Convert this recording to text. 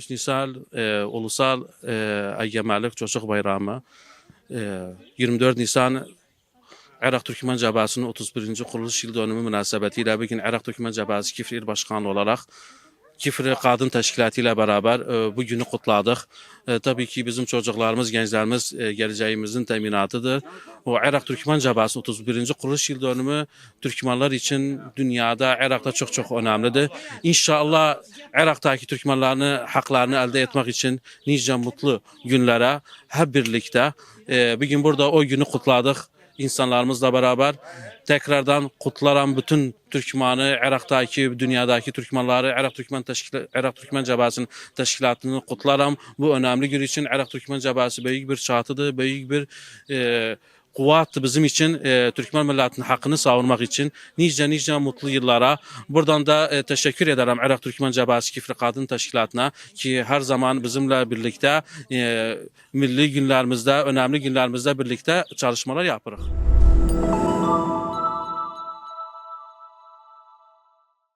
23 Nisan Ulusal Egemenlik Çocuk Bayramı, 24 Nisan Irak Türkmen Cəbhəsinin 31. kuruluş yıl dönümü münasebetiyle bugün Irak Türkmen Cəbhəsi Kifr İl Başkanı olarak Kifr Kadın Teşkilatı ile beraber bu günü kutladık. Tabii ki bizim çocuklarımız, gençlerimiz geleceğimizin teminatıdır. O Irak Türkmen Cəbhəsi 31. kuruluş yıl dönümü Türkmenler için dünyada, Irak'ta çok çok önemlidir. İnşallah Irak'taki Türkmenlerin haklarını elde etmek için nice mutlu günlere hep birlikte bugün burada o günü kutladık. İnsanlarımızla beraber tekrardan kutlaran bütün Türkmen'i, Irak'taki, dünyadaki Türkmenleri, Irak Türkmen Cəbhəsinin teşkilatını kutlaram. Bu önemli gün için Irak Türkmen Cəbhəsi büyük bir çatıdır, büyük bir kuvvettir bizim için, Türkmen milletinin hakkını savunmak için nice mutlu yıllara. Buradan da teşekkür ederim Irak Türkmen Cəbhəsi Kifr Kadın Teşkilatına ki her zaman bizimle birlikte milli günlerimizde, önemli günlerimizde birlikte çalışmalar yapırıq.